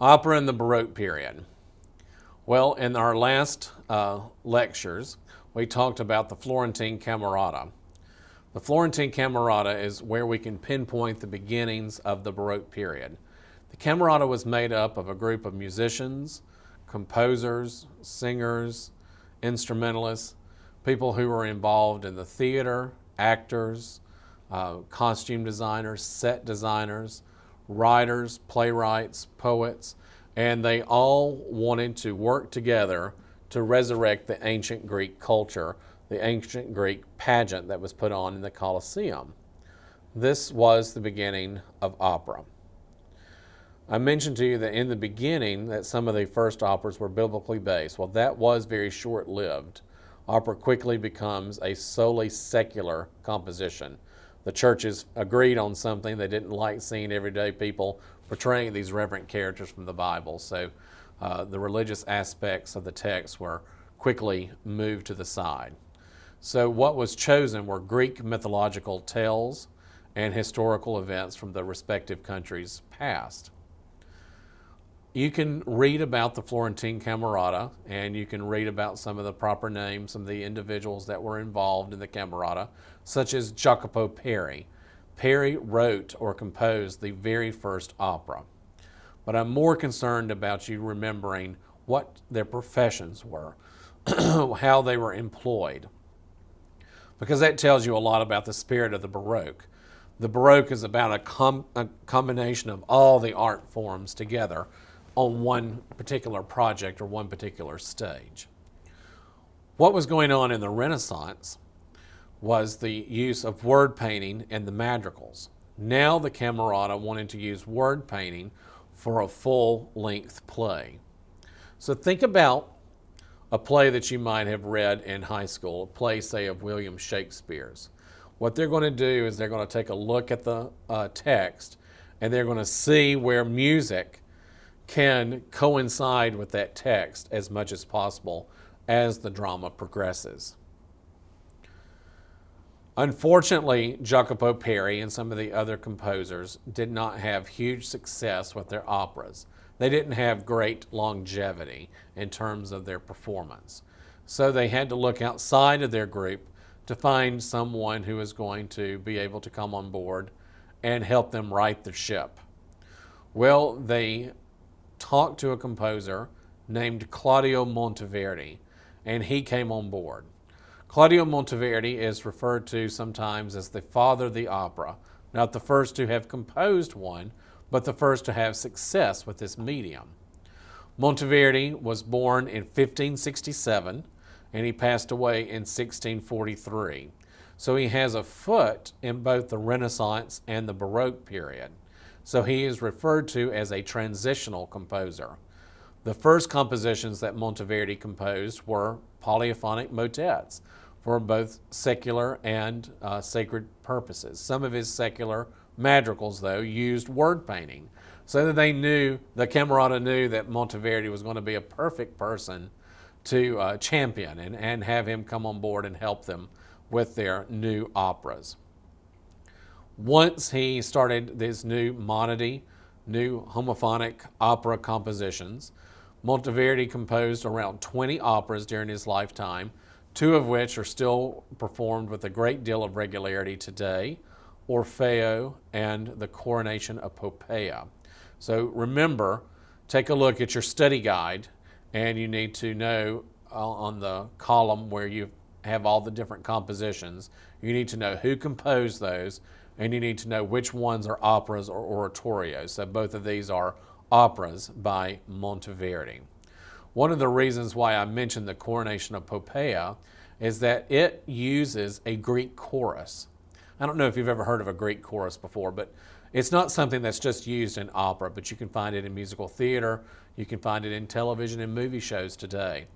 Opera in the Baroque period. Well, in our last lectures, we talked about the Florentine Camerata. The Florentine Camerata is where we can pinpoint the beginnings of the Baroque period. The Camerata was made up of a group of musicians, composers, singers, instrumentalists, people who were involved in the theater, actors, costume designers, set designers, writers, playwrights, poets, and they all wanted to work together to resurrect the ancient Greek culture, the ancient Greek pageant that was put on in the Colosseum. This was the beginning of opera. I mentioned to you that in the beginning that some of the first operas were biblically based. Well, that was very short-lived. Opera quickly becomes a solely secular composition. The churches agreed on something. They didn't like seeing everyday people portraying these reverent characters from the Bible. So the religious aspects of the text were quickly moved to the side. So what was chosen were Greek mythological tales and historical events from the respective countries past. You can read about the Florentine Camerata, and you can read about some of the proper names, some of the individuals that were involved in the Camerata, such as Jacopo Peri. Peri wrote or composed the very first opera. But I'm more concerned about you remembering what their professions were, how they were employed, because that tells you a lot about the spirit of the Baroque. The Baroque is about a combination of all the art forms together on one particular project or one particular stage. What was going on in the Renaissance was the use of word painting and the madrigals. Now the Camerata wanted to use word painting for a full-length play. So think about a play that you might have read in high school, a play, say, of William Shakespeare's. What they're going to do is they're going to take a look at the text, and they're going to see where music can coincide with that text as much as possible as the drama progresses. Unfortunately, Jacopo Peri and some of the other composers did not have huge success with their operas. They didn't have great longevity in terms of their performance. So they had to look outside of their group to find someone who was going to be able to come on board and help them right the ship. Well, they talked to a composer named Claudio Monteverdi, and he came on board. Claudio Monteverdi is referred to sometimes as the father of the opera, not the first to have composed one, but the first to have success with this medium. Monteverdi was born in 1567, and he passed away in 1643. So he has a foot in both the Renaissance and the Baroque period. So he is referred to as a transitional composer. The first compositions that Monteverdi composed were polyphonic motets for both secular and sacred purposes. Some of his secular madrigals, though, used word painting, so that the Camerata knew that Monteverdi was going to be a perfect person to champion and have him come on board and help them with their new operas. Once he started these new monody, new homophonic opera compositions, Monteverdi composed around 20 operas during his lifetime, 2 of which are still performed with a great deal of regularity today, Orfeo and the Coronation of Poppaea. So remember, take a look at your study guide, and you need to know on the column where you have all the different compositions, you need to know who composed those, and you need to know which ones are operas or oratorios. So both of these are operas by Monteverdi. One of the reasons why I mentioned the Coronation of Poppaea is that it uses a Greek chorus. I don't know if you've ever heard of a Greek chorus before, but it's not something that's just used in opera, but you can find it in musical theater, you can find it in television and movie shows today.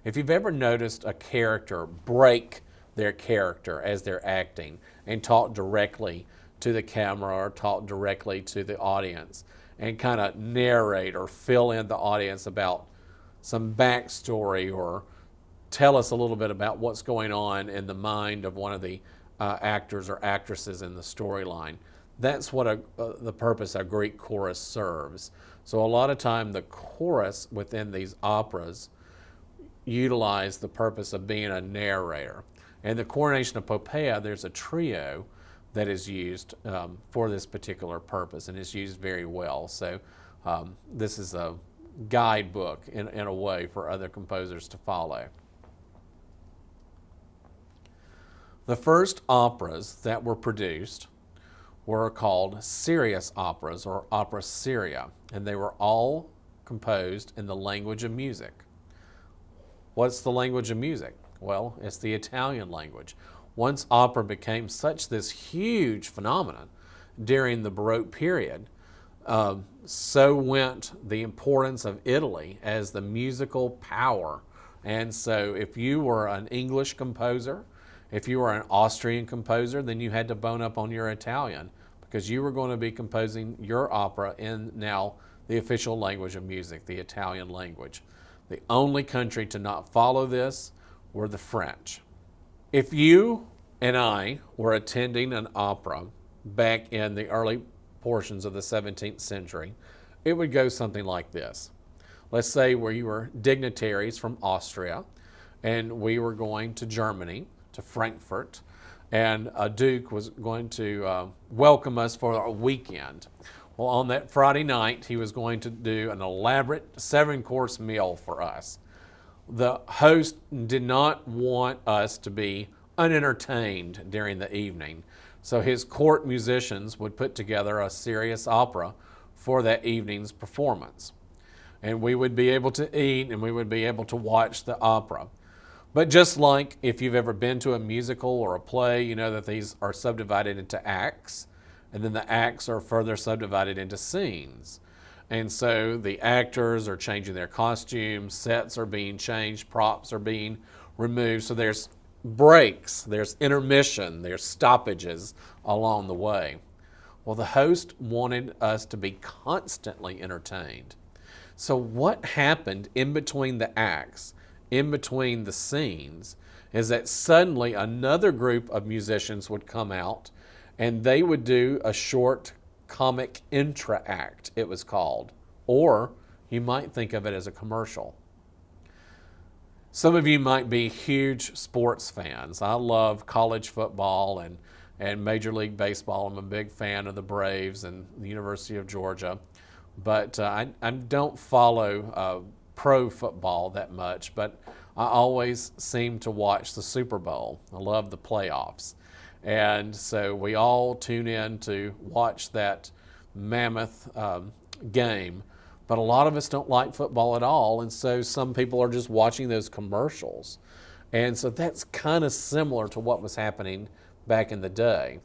If you've ever noticed a character break their character as they're acting and talk directly to the camera or talk directly to the audience and kind of narrate or fill in the audience about some backstory or tell us a little bit about what's going on in the mind of one of the actors or actresses in the storyline. That's what the purpose a Greek chorus serves. So a lot of time the chorus within these operas utilize the purpose of being a narrator. In the Coronation of Poppea, there's a trio that is used for this particular purpose, and it's used very well. So this is a guidebook in a way for other composers to follow. The first operas that were produced were called serious operas, or opera seria, and they were all composed in the language of music. What's the language of music? Well, it's the Italian language. Once opera became such this huge phenomenon during the Baroque period, so went the importance of Italy as the musical power. And so if you were an English composer, if you were an Austrian composer, then you had to bone up on your Italian, because you were going to be composing your opera in now the official language of music, the Italian language. The only country to not follow this were the French. If you and I were attending an opera back in the early portions of the 17th century, it would go something like this. Let's say we were dignitaries from Austria, and we were going to Germany, to Frankfurt, and a duke was going to welcome us for a weekend. Well, on that Friday night, he was going to do an elaborate 7-course meal for us. The host did not want us to be unentertained during the evening, so his court musicians would put together a serious opera for that evening's performance. And we would be able to eat, and we would be able to watch the opera. But just like if you've ever been to a musical or a play, you know that these are subdivided into acts, and then the acts are further subdivided into scenes. And so the actors are changing their costumes, sets are being changed, props are being removed. So there's breaks, there's intermission, there's stoppages along the way. Well, the host wanted us to be constantly entertained. So what happened in between the acts, in between the scenes, is that suddenly another group of musicians would come out, and they would do a short comic intra-act, it was called. Or you might think of it as a commercial. Some of you might be huge sports fans. I love college football and Major League Baseball. I'm a big fan of the Braves and the University of Georgia. But I don't follow pro football that much, but I always seem to watch the Super Bowl. I love the playoffs. And so we all tune in to watch that mammoth game. But a lot of us don't like football at all, and so some people are just watching those commercials. And so that's kind of similar to what was happening back in the day.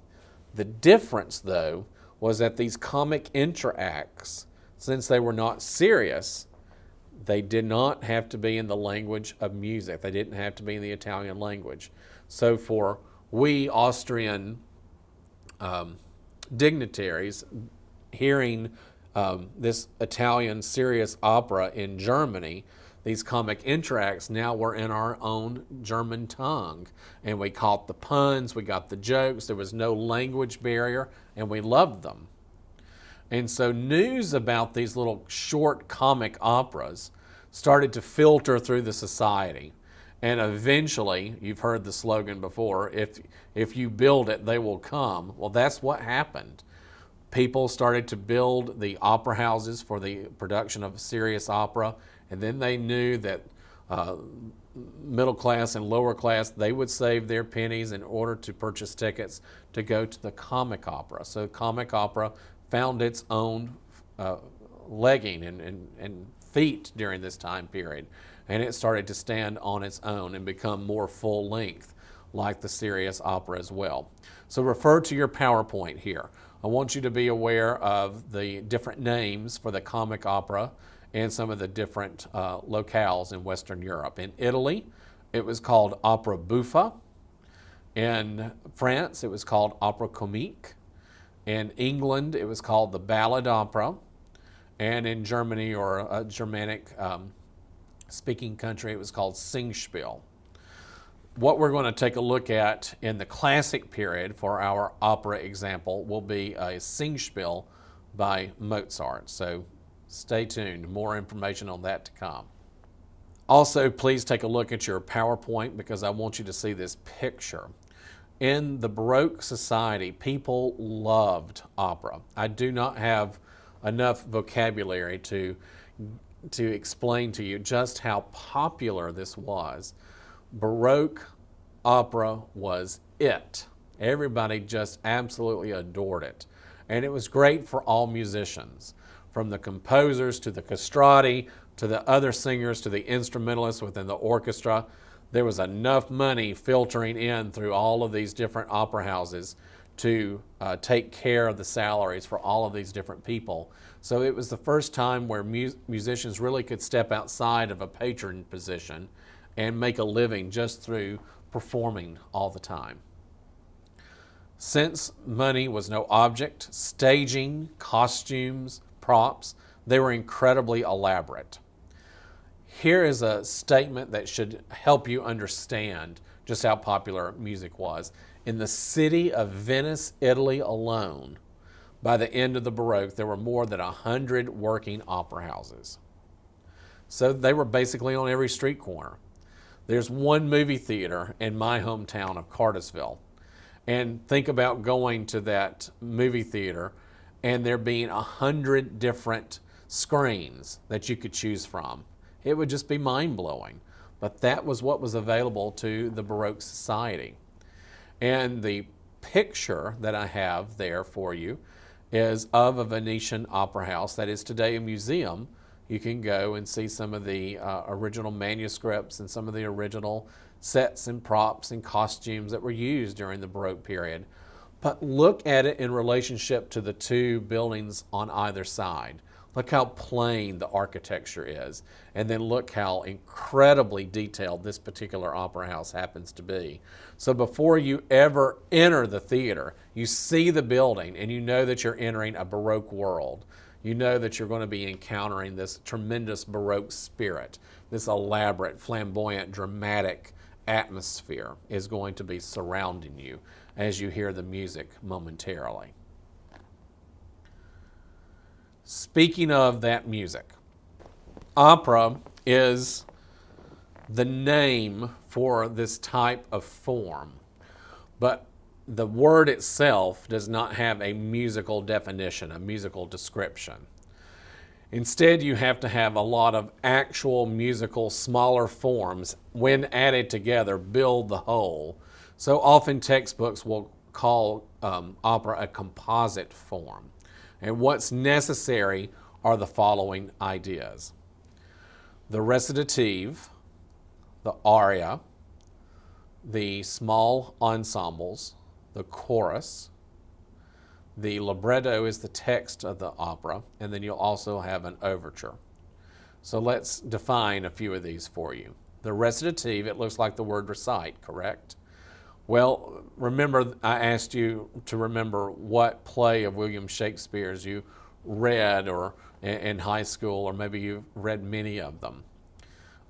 The difference, though, was that these comic intra-acts, since they were not serious, they did not have to be in the language of music. They didn't have to be in the Italian language. So for we Austrian dignitaries hearing this Italian serious opera in Germany, these comic intra-acts now were in our own German tongue. And we caught the puns, we got the jokes, there was no language barrier, and we loved them. And so news about these little short comic operas started to filter through the society. And eventually, you've heard the slogan before, if you build it, they will come. Well, that's what happened. People started to build the opera houses for the production of serious opera, and then they knew that middle class and lower class, they would save their pennies in order to purchase tickets to go to the comic opera. So comic opera found its own legging and feet during this time period, and it started to stand on its own and become more full length like the serious opera as well. So refer to your PowerPoint here. I want you to be aware of the different names for the comic opera and some of the different locales in Western Europe. In Italy, it was called opera buffa. In France, it was called opera comique. In England, it was called the ballad opera. And in Germany, or a Germanic speaking country, it was called Singspiel. What we're going to take a look at in the classic period for our opera example will be a Singspiel by Mozart. So stay tuned. More information on that to come. Also, please take a look at your PowerPoint because I want you to see this picture. In the Baroque society, people loved opera. I do not have enough vocabulary to explain to you just how popular this was. Baroque opera was it. Everybody just absolutely adored it. And it was great for all musicians, from the composers to the castrati, to the other singers, to the instrumentalists within the orchestra. There was enough money filtering in through all of these different opera houses to take care of the salaries for all of these different people. So it was the first time where musicians really could step outside of a patron position and make a living just through performing all the time. Since money was no object, staging, costumes, props, they were incredibly elaborate. Here is a statement that should help you understand just how popular music was. In the city of Venice, Italy alone, by the end of the Baroque, there were more than 100 working opera houses. So they were basically on every street corner. There's one movie theater in my hometown of Cartersville. And think about going to that movie theater and there being 100 different screens that you could choose from. It would just be mind-blowing. But that was what was available to the Baroque society. And the picture that I have there for you is of a Venetian opera house that is today a museum. You can go and see some of the original manuscripts and some of the original sets and props and costumes that were used during the Baroque period. But look at it in relationship to the two buildings on either side. Look how plain the architecture is. And then look how incredibly detailed this particular opera house happens to be. So before you ever enter the theater, you see the building and you know that you're entering a Baroque world. You know that you're going to be encountering this tremendous Baroque spirit. This elaborate, flamboyant, dramatic atmosphere is going to be surrounding you as you hear the music momentarily. Speaking of that music, opera is the name for this type of form, but the word itself does not have a musical definition, a musical description. Instead, you have to have a lot of actual musical smaller forms, when added together, build the whole. So often textbooks will call opera a composite form. And what's necessary are the following ideas: the recitative, the aria, the small ensembles, the chorus, the libretto is the text of the opera, and then you'll also have an overture. So let's define a few of these for you. The recitative, it looks like the word recite, correct? Well, remember I asked you to remember what play of William Shakespeare's you read or in high school, or maybe you've read many of them.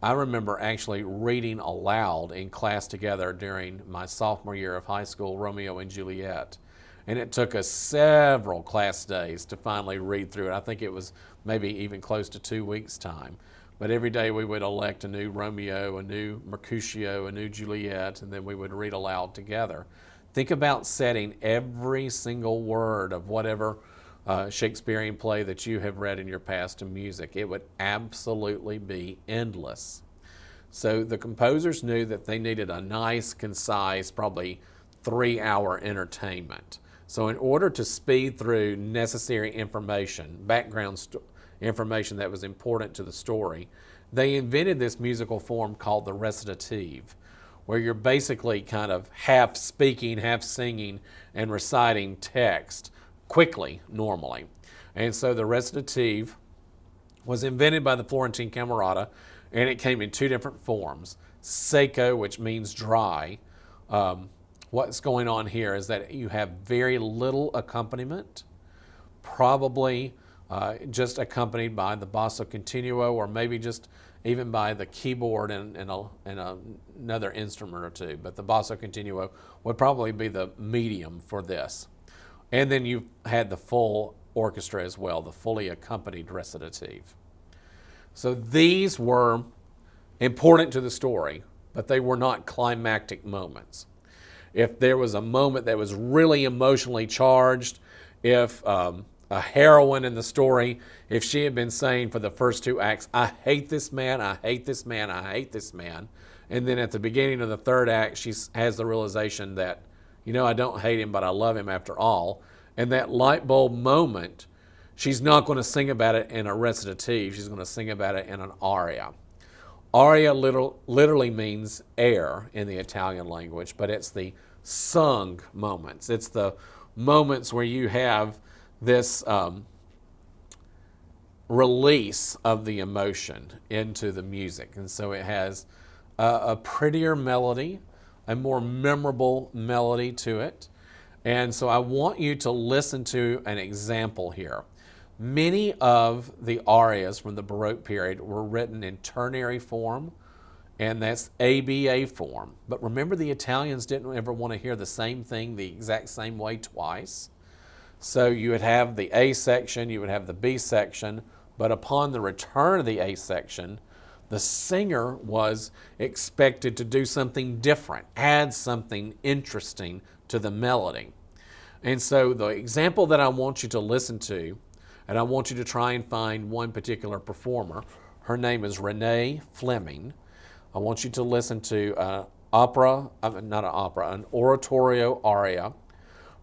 I remember actually reading aloud in class together during my sophomore year of high school, Romeo and Juliet. And it took us several class days to finally read through it. I think it was maybe even close to 2 weeks' time. But every day we would elect a new Romeo, a new Mercutio, a new Juliet, and then we would read aloud together. Think about setting every single word of whatever Shakespearean play that you have read in your past to music. It would absolutely be endless. So the composers knew that they needed a nice, concise, probably 3-hour entertainment. So in order to speed through necessary information, background information that was important to the story, they invented this musical form called the recitative, where you're basically kind of half speaking, half singing, and reciting text quickly, normally. And so the recitative was invented by the Florentine Camerata, and it came in two different forms. Secco, which means dry. What's going on here is that you have very little accompaniment, probably just accompanied by the basso continuo, or maybe just even by the keyboard and another instrument or two. But the basso continuo would probably be the medium for this. And then you had the full orchestra as well, the fully accompanied recitative. So these were important to the story, but they were not climactic moments. If there was a moment that was really emotionally charged, if a heroine in the story, if she had been saying for the first two acts, I hate this man, I hate this man, I hate this man, and then at the beginning of the third act, she has the realization that, I don't hate him, but I love him after all, and that light bulb moment, she's not going to sing about it in a recitative, she's going to sing about it in an aria. Aria literally means air in the Italian language, but it's the sung moments. It's the moments where you have this release of the emotion into the music. And so it has a prettier melody, a more memorable melody to it. And so I want you to listen to an example here. Many of the arias from the Baroque period were written in ternary form, and that's ABA form. But remember, the Italians didn't ever want to hear the same thing the exact same way twice. So you would have the A section, you would have the B section, but upon the return of the A section, the singer was expected to do something different, add something interesting to the melody. And so the example that I want you to listen to, and I want you to try and find one particular performer. Her name is Renee Fleming. I want you to listen to an oratorio aria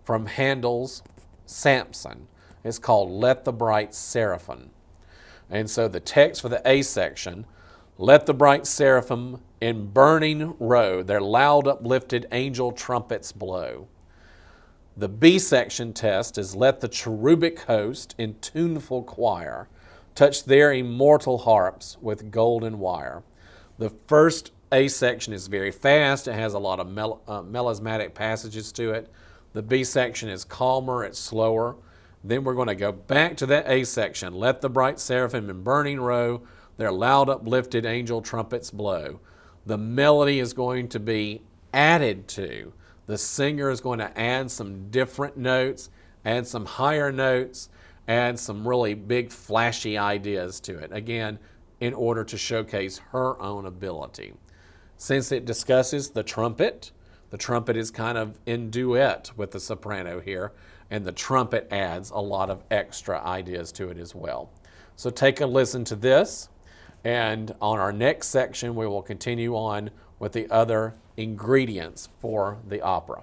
from Handel's Samson. It's called Let the Bright Seraphim. And so the text for the A section, let the bright seraphim in burning row their loud uplifted angel trumpets blow. The B section test is let the cherubic host in tuneful choir touch their immortal harps with golden wire. The first A section is very fast. It has a lot of melismatic passages to it. The B section is calmer, it's slower. Then we're going to go back to that A section. Let the bright seraphim in burning row their loud uplifted angel trumpets blow. The melody is going to be added to. The singer is going to add some different notes, add some higher notes, add some really big flashy ideas to it. Again, in order to showcase her own ability. Since it discusses the trumpet is kind of in duet with the soprano here, and the trumpet adds a lot of extra ideas to it as well. So take a listen to this, and on our next section we will continue on with the other ingredients for the opera.